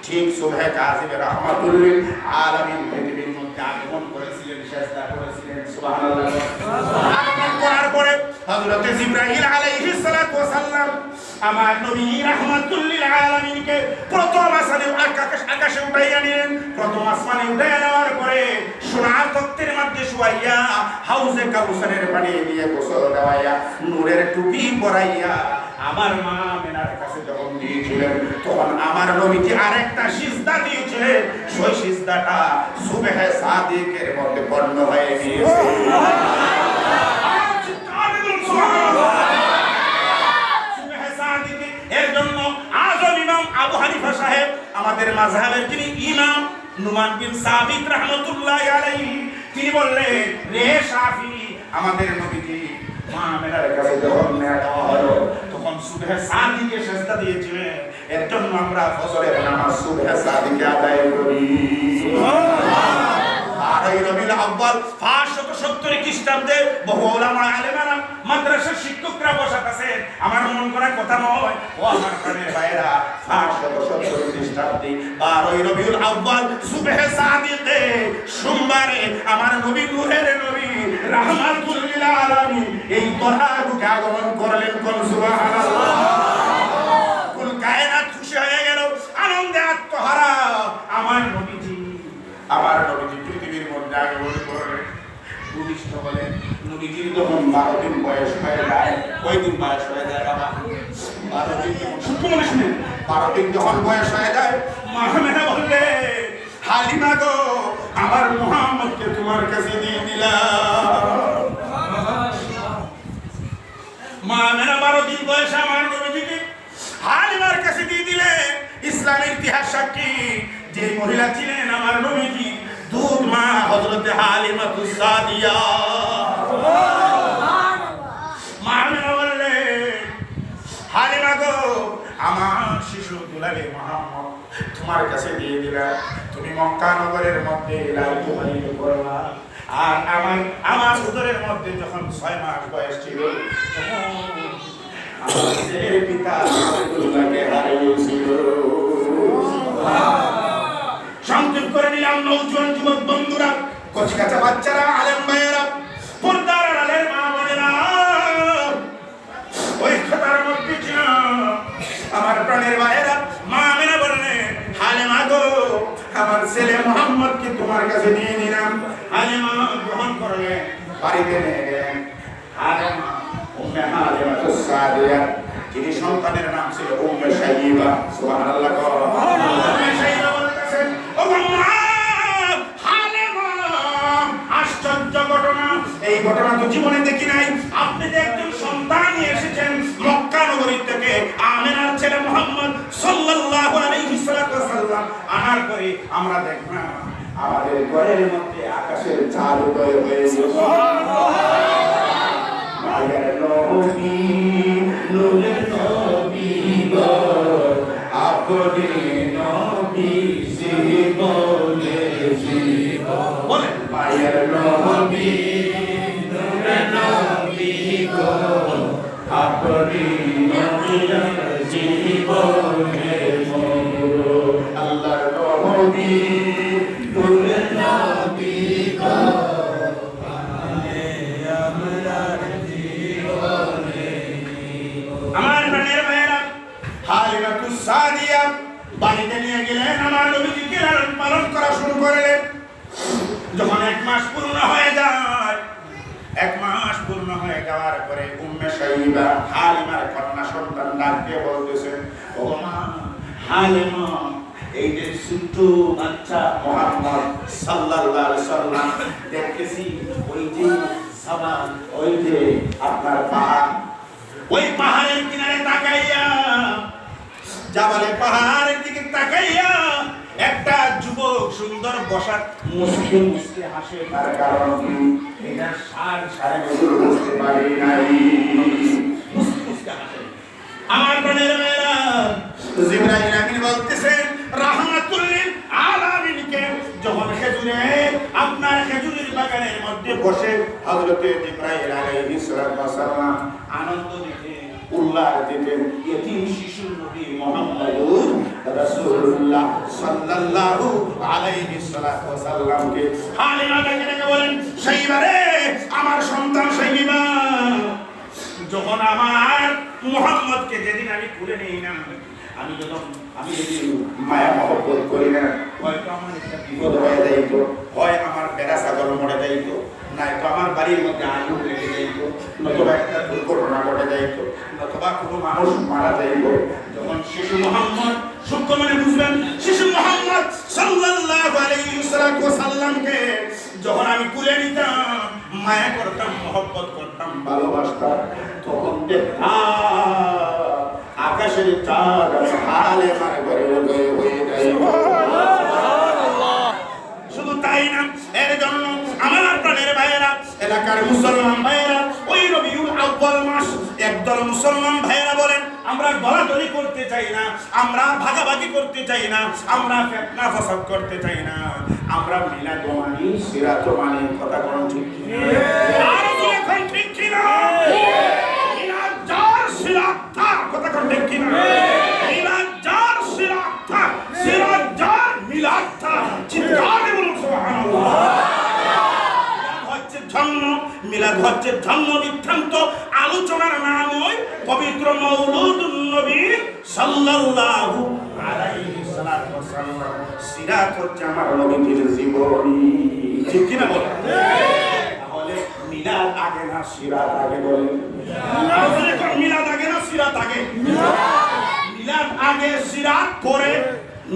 ঠিক সুবহে কাযিবে রাহমাতুল লিল আলামিন পৃথিবীর মধ্যে আগমন করেছিলেন, সিজদা করেছিলেন। সুবহানাল্লাহ। আগমন করার পরে হযরত জিবরাইল আলাইহিস সালাতু ওয়াস সালাম আমার নবী রাহমাতুল লিল আলামিনকে প্রথম আকাশে উঠাইয়া নিলেন। প্রথম আসমানে উঠাইয়া নেওয়ার পরে সোনার তখ্তের মধ্যে শুয়াইয়া হাউজে কাউসারের পানি দিয়ে গোসল দেওয়াইয়া নূরের টুপি পরাইয়া আমার মা আমেনার কাছে যখন দিয়েছিলেন, তখন আমার নবীজি আরেকটা সিজদা দিয়েছিলেন। সেই সিজদাটা সুবহে সাদিকের মধ্যে পূর্ণ হয়ে গিয়েছে। এর জন্য আযম ইমাম আবু হানিফা সাহেব, আমাদের মাযহাবের যিনি ইমাম নুমান বিন সাবিত রাহমাতুল্লাহি আলাইহি, তিনি বললেন, রে শাফি, আমাদের নবীজি মা আমেনার কাছে যখন নেওয়া হলো তখন সুবহে সাদিকে সিজদা দিয়েছিলেন। এর জন্য আমরা ফজরের নামাজ সুবহে সাদিকে আদায় করি। আর এই রবিউল আউয়াল 570 খ্রিস্টাব্দে বহু উলামা আলেমারা মাদ্রাসার শিক্ষকরা বসা আছেন। আমার মন করা কথা নয়, ও আমার প্রাণের ভাইরা, 570 খ্রিস্টাব্দে 12 রবিউল আউয়াল সুবহে সাদিকে সোমবারে আমার নবী নূরের নবী রাহমাতুল লিল আলামিন এই তহারুকে আগমন করলেন। কোন সুবহানাল্লাহ। কুল কায়নাত খুশি হয়ে গেল, আনন্দে আত্মহারা। আমার নবীজি পৃথিবীর মধ্যে আগমন করলেন। ভূমিষ্ঠ হলেন। নবীজির যখন 12 দিন বয়স হয়ে যায়, কয় দিন বয়স হয়ে যায় বাবা? 12 দিন। শুনুন, 12 দিন যখন বয়স হয়ে যায়, মা আমেনা বললে, হালিমা গো, আমার মুহাম্মদকে তোমার কাছে দিয়ে দিলাম। মা আমেনা 12 দিন বয়সে আমার নবীজিকে হালিমার কাছে দিয়ে দিলেন। ইসলামের ইতিহাস সাক্ষী, যে মহিলা ছিলেন আমার নবীজি দুধ মা হযরতে হালিমাতুস সাদিয়া। মা আমেনা বললেন, হালিমা গো, আমার শিশু দুলালে মুহাম্মদ তোমার কাছে দিয়ে দিলাম। তুমি মক্কা নগরের মধ্যে লালিত পালিত করবা। আর আমার উদরের মধ্যে যখন 6 মাস বয়স ছিল, তখন আমার ছেলের পিতা আব্দুল্লাহকে হারিয়েছিল। সংক্ষেপ করে নিলাম, নওজোয়ান যুবক বন্ধুরা, কচিকাঁচা বাচ্চারা, আলেম ভাইয়েরা, পর্দার আড়ালের মা বোনেরা, ওই খাতার মধ্যে ছিল আমার প্রাণের ভাইয়েরা। মা আমেনা বললেন, হালিমা গো, আমার ছেলে মুহাম্মদকে তোমার কাছে দিয়ে দিলাম। হালিমা গ্রহণ করলেন, বাড়িতে নিয়ে গেলেন। হালিমা উম্মে হালিমাতুস সাদিয়া, যিনি সন্তানের নাম ছিল উম্মে সাইয়্যিবা। সুবহানাল্লাহ। উম্মে সাইয়্যিবা বলতেছেন, ও মা হালিমা, আশ্চর্য ঘটনা, এই ঘটনা তো জীবনে দেখি নাই। আপনি যে একজন সন্তান নিয়ে এসেছেন মক্কা নগরী থেকে, আমেনার ছেলে মুহাম্মদ সাল্লাল্লাহু আলাইহি ওয়াসাল্লাম আনার পরে আমরা দেখলাম আমাদের ঘরের মধ্যে আকাশের চাঁদ উদয় হয়েছে। মায়ের নবী, নূরের নবী গো, আপনি নবী জীবনে জীবন। বলেন, মায়ের নবী, নূরের নবী গো, আপনি নবী জীবনে জীবন। আল্লাহর নবী, নূরের নবী গো, আমার প্রাণের ভাইয়েরা, হালিমাতুস সাদিয়া বাড়িতে নিয়ে গেলেন। আমার নবীজিকে লালন পালন করা শুরু করলেন। যখন 1 মাস পূর্ণ হয়ে যায়, 1 মাস পূর্ণ হয়ে যাওয়ার পরে উম্মে সাইয়্যিবা হালিমার কন্যা সন্তান ডাক দিয়ে বলতেছেন, ও মা হালিমা, এই যে ছোট্ট বাচ্চা মুহাম্মদ সাল্লাল্লাহু আলাইহি ওয়াসাল্লাম দেখতেছি, ওই যে সাবান, ওই যে আপনার পাহাড়, ওই পাহাড়ের কিনারে তাকাইয়া জাবালে পাহাড়ের দিকে তাকাইয়া একটা যুবক সুন্দর বসার মুসকে মুসকে হাসে। তার কারণ কি? এটা সাড়ে বছর বুঝতে পারি নাই। মুসকে মুসকে হাসে। আমার প্রাণের মেয়েরা, জিবরাইল আমিন বলতেছেন রাহমাতুল লিল আলামিনকে যখন খেজুরে আপনার খেজুরের বাগানের মধ্যে বসে হযরতে জিবরাইল আলাইহিস সালাম আনন্দ দিতে উল্লাস দিতেন এতিম শিশু নবী মুহাম্মদুর রাসূলুল্লাহ সাল্লাল্লাহু আলাইহি সাল্লামকে হালিমা ডেকে বলেন, সেইবারে আমার সন্তান সাইবা, যখন আমার মুহাম্মদকে যেদিন আমি কুলে নেই না, আমি যদি মায়া মহব্বত করি না, হয়তো আমার একটা বিপদ হয়ে যাইত, হয় আমার বেড়া ছাগল মরে যাইত, নয়তো আমার বাড়ির মধ্যে আগুন লেগে যাইত, নতুবা একটা দুর্ঘটনা ঘটে যাইত, নতুবা কোনো মানুষ মারা যাইত। যখন শিশু মোহাম্মদ সূক্ষ্ম মানে বুঝবেন, শিশু মোহাম্মদ সাল্লাল্লাহু আলাইহি সাল্লামকে যখন আমি কুলে নিতাম, মায়া করতাম, মহব্বত করতাম, ভালোবাসতাম, তখন আকাশের চাঁদ হালে মারে ঘরে হয়ে যায়। শুধু তাই না, এর জন্য আমার প্রাণের ভাইয়েরা, এলাকার মুসলমান ভাইয়েরা, ওই রবিউল আউয়াল মাস একদল মুসলমান ভাইয়েরা বলেন, আমরা গলাগলি করতে চাই না, আমরা ভাগাভাগি করতে চাই না, আমরা ফিতনা ফাসাদ করতে চাই না, আমরা মিলাদ মানি, সিরাত মানি। কথা কোন ঠিক কি? আর যখন ঠিক কি না, মিলাদ যার সিরাত তার। কথা কোন ঠিক কি না? মিলাদ যার সিরাত তার, সিরাত যার মিলাদ তার। চিৎকার দিয়ে বলুন সুবহানাল্লাহ। মিলাদ হচ্ছে ধর্ম বিভ্রান্ত আলোচনার নাম, ওই পবিত্র মওলুদুন নবী সাল্লাল্লাহু আলাইহি ওয়াসাল্লাম। সিরাত হচ্ছে আমার নবীর জীবনী। ঠিক কি না বলেন? তাহলে মিলাদ আগে না সিরাত আগে? বলেন মিলাদ আগে না সিরাত আগে? মিলাদ আগে, সিরাত পরে।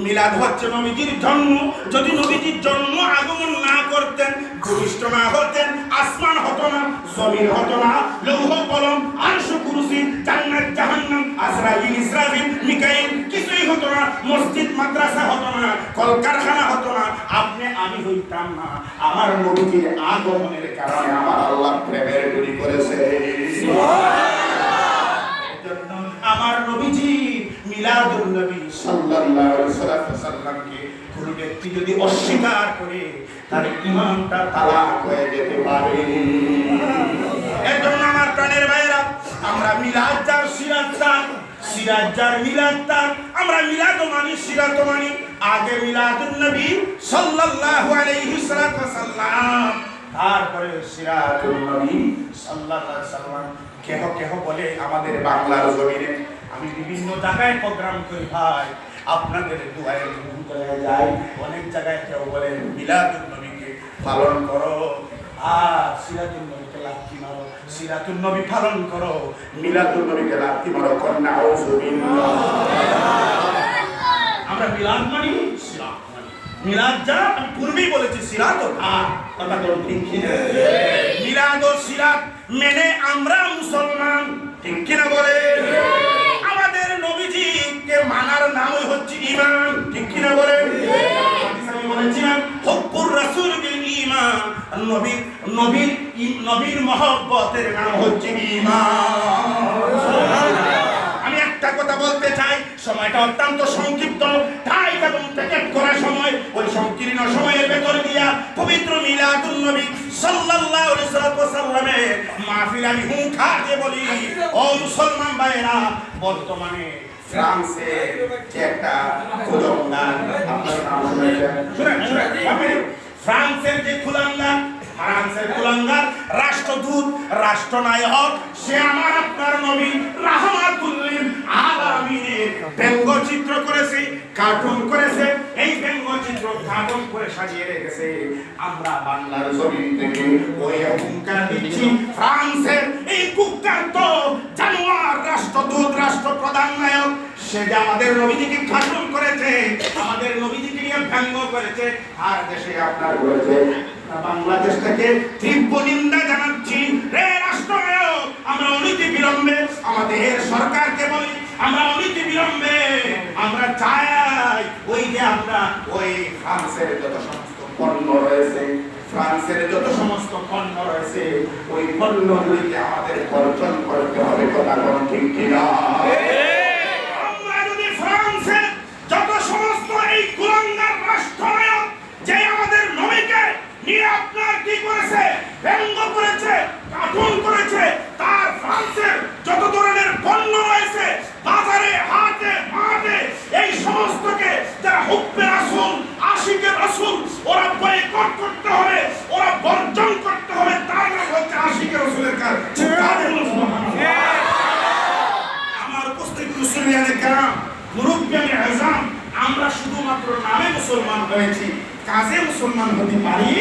মিলাদ হচ্ছে নবীজির জন্ম। যদি নবীজির জন্ম আগমন না করতেন, ভূমিষ্ঠ না হতেন, আসমান হতো না, জমিন হতো না, লৌহ কলম, আরশ কুরসি, জান্নাত জাহান্নাম, আজরাইল ইসরাফিল মিকাইল কিছুই হতো না, মসজিদ মাদ্রাসা হতো না, কলকারখানা হতো না, আপনি আমি হইতাম না। আমার নবীজির আগমনের কারণে আমার আল্লাহ প্রেমের গুলি করেছে। আমার নবীজি মিলাদুন নবী সাল্লাল্লাহু আলাইহি সাল্লামকে কোন ব্যক্তি যদি অস্বীকার করে, তার ঈমানটা তালাক হয়ে যেতে পারে। এজন্য আমার প্রাণের ভাইরা, আমরা মিলাদ যার সিরাত তার, সিরাত যার মিলাদ তার। আমরা মিলাদ মানি, সিরাত মানি। আগে মিলাদুন নবী সাল্লাল্লাহু আলাইহি সাল্লাম, তারপরে সিরাতুন নবী সাল্লাল্লাহু আলাইহি সাল্লাম। কেহ কেহ বলে আমাদের বাংলার জমিনে, আমি বিভিন্ন জায়গায় প্রোগ্রাম করি ভাই, আপনাদের দুয়ারে গ্রহণ করে যাই। অনেক জায়গায় কেউ বলে মিলাদুন নবীকে পালন করো, আর সিরাতুন নবীকে লাথি মারো। সিরাতুন নবী পালন করো, মিলাদুন নবীকে লাথি মারো। কন্যা আমরা মিলাদ মানি, সিরাত মানি। মিলাদ যা আমি পূর্বেই বলেছি, সিরাত ও আর কথা বলুন ঠিক কি না? মিলাদ ও সিরাত মেনে আমরা মুসলমান। ঠিক কিনা বলে? আমাদের নবীজিকে মানার নামই হচ্ছে ঈমান। ঠিক কিনা বলে? আমি বলেছিলাম হুব্বুর রাসূল বিল ঈমান, নবীর মহব্বতের নাম হচ্ছে ঈমান। আমি একটা কথা বলতে চাই, সময়টা অত্যন্ত সংক্ষিপ্ত, তাই এবং প্যাকেট করার সময় ওই সংকীর্ণ সময়ের ভেতর দিয়া পবিত্র মিলাদুন নবী সাল্লাল্লাহু আলাইহি সাল্লামের মাহফিল আমি হুঙ্কার দিয়ে বলি, ও মুসলমান ভাইরা, বর্তমানে ফ্রান্সে যে একটা কুলাঙ্গার, আপনার নাম শুনেছেন? ফ্রান্সের যে কুলাঙ্গার, ফ্রান্সের কুলাঙ্গার রাষ্ট্রদূত, রাষ্ট্রনায়ক, সে আমার আপনার নবী রাহমাতুল লিল আলামিনের ব্যঙ্গচিত্র করেছে, কার্টুন করেছে। এই ব্যঙ্গচিত্র কার্টুন করে সাজিয়ে রেখেছে। আমরা বাংলার জমিন থেকে ওই হুঙ্কার দিচ্ছি, ফ্রান্সের এই কুখ্যাত জানোয়ার রাষ্ট্রদূত, রাষ্ট্রপ্রধান নায়ক, সে যে আমাদের নবীজিকে কার্টুন করেছে, আমাদের নবীজিকে নিয়ে ব্যঙ্গ করেছে, আর দেশে আপনার করেছে বাংলাদেশটাকে তীব্র নিন্দা জানাচ্ছি। রে রাষ্ট্রনায়ক, আমরা অনতি বিলম্বে আমাদের সরকারকে বলি, আমরা অনতি বিলম্বে আমরা চাই ওই যে আমরা ওই ফ্রান্সের যত সমস্ত পণ্য রয়েছে, ফ্রান্সের যত সমস্ত পণ্য রয়েছে, ওই পণ্যগুলিকে আমাদের বর্জন করতে হবে। কথা কোন ঠিক কিনা? আমরা যদি ফ্রান্সের যত সমস্ত এই কুলাঙ্গার রাষ্ট্রনায়ক যে আমাদের নবীকে নিয়ে আপনার কি করেছে, ব্যঙ্গ করেছে, কার্টুন করেছে, তার ফ্রান্সের যত ধরনের পণ্য রয়েছে বাজারে, হাটে, মাঠে, এই সমস্তকে যারা হুব্বে রাসূল, আশিকে রাসূল, ওরা বয়কট করতে হবে, ওরা বর্জন করতে হবে। তার নাম হচ্ছে আশিকে রাসূলের কাজ। আমার উপস্থিত মুসলিয়ানে কেরাম, মুরব্বিয়ানে আযম, আমরা শুধুমাত্র নামে মুসলমান হয়েছি, কাজে মুসলমান হতে পারি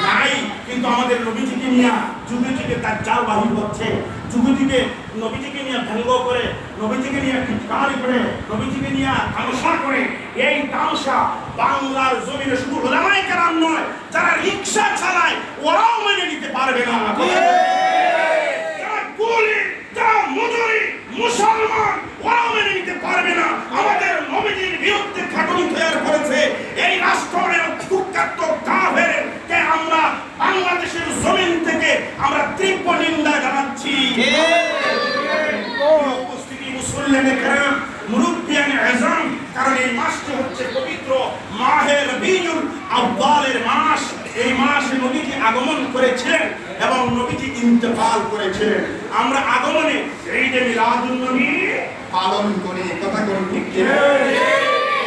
নাই। কিন্তু আমাদের নবীজিকে নিয়ে যুগে যুগে তার জাল বাহির হচ্ছে, যুগে যুগে নবীজিকে নিয়ে ব্যঙ্গ করে, নবীজিকে নিয়ে টিটকারি করে, নবীজিকে নিয়ে তামাশা করে। এই তামাশা বাংলার জমিনে শুধু ওলামায়ে কেরাম নয়, যারা রিকশা চালায় ওরাও মেনে নিতে পারবে না। যারা কুলি, যারা মজুরি, মুসলমান, ওরাও মেনে নিতে পারবে না। আমাদের নবীজির বিরুদ্ধে খাটুনি তৈরি করেছে এই রাষ্ট্রের কুখ্যাত কাফেরকে আমরা বাংলাদেশের জমিন থেকে আমরা তীব্র নিন্দা জানাচ্ছি। উপস্থিতি মুসলিয়ানে কেরাম, মুরব্বিয়ানে আযম, কারণ এই মাসটি হচ্ছে পবিত্র মাহে রবিউল আউয়ালের মাস। এই মাসে নবীজি আগমন করেছিলেন এবং নবীজি ইন্তেকাল করেছিলেন। আমরা আগমনে ঈদে মিলাদুন নবী পালন করি। কথা কোন ঠিক কিনা?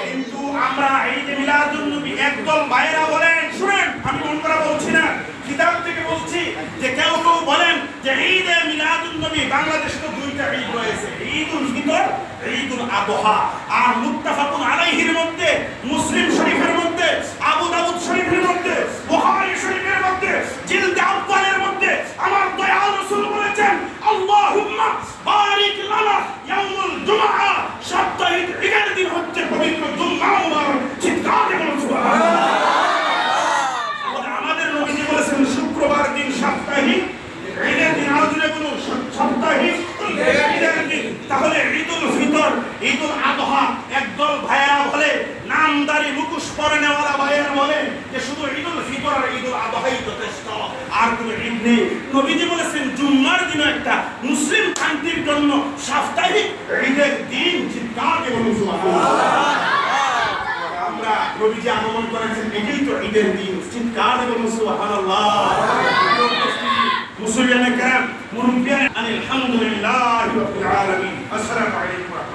কিন্তু আমরা ঈদে মিলাদুন নবী একদল ভাইরা বলেন, শুনেন, আমি মন করা বলছি না, কিতাব থেকে বলছি যে কেউ কেউ বলেন যে ঈদে মিলাদুন নবী বাংলাদেশে তো দুইটা ঈদ রয়েছে, ঈদুল ফিতর, ঈদুল আদহা। আর মুত্তাফাকুন আলাইহির মধ্যে, মুসলিম শরীফের মধ্যে, আবু দাউদ শরীফের মধ্যে, বুখারী শরীফের মধ্যে, জিলদে আউয়ালের মধ্যে আমার দয়াল রাসূল বলেছেন, আল্লাহুম্মা বারিক লানা ইয়াউমুল জুমআ, সাপ্তাহিক ঈদের দিন হচ্ছে পবিত্র জুমআ মুবারক। চিৎকার দিয়ে বলুন সুবহানাল্লাহ। আমাদের নবীজি বলেছেন শুক্রবার দিন সাপ্তাহিক ঈদের দিন, আলোচনা করুন সাপ্তাহিক ঈদের দিন। তাহলে ঈদুল ফিতর, ঈদুল আদহা, একদল ভাইয়েরা বলে, নামদারি মুখোশ পরে নেওয়ালা ভাইয়েরা বলে যে শুধু ঈদুল ফিতর আর ঈদুল আদহাই যথেষ্ট, আর কোনো ঈদ নেই। নবীজি বলেছেন জুম্মার দিন একটা মুসলিম শান্তির জন্য সাপ্তাহিক ঈদের দিন। চিৎকার দিয়ে বলুন সুবহানাল্লাহ। আমরা নবীজি আগমন করেছেন, এটাই তো ঈদের দিন। চিৎকার দিয়ে বলুন সুবহানাল্লাহ। মুসলিয়ানে কেরাম, মুরব্বিয়ানে, আলহামদুলিল্লাহি রাব্বিল আলামিন। আসসালামু আলাইকুম।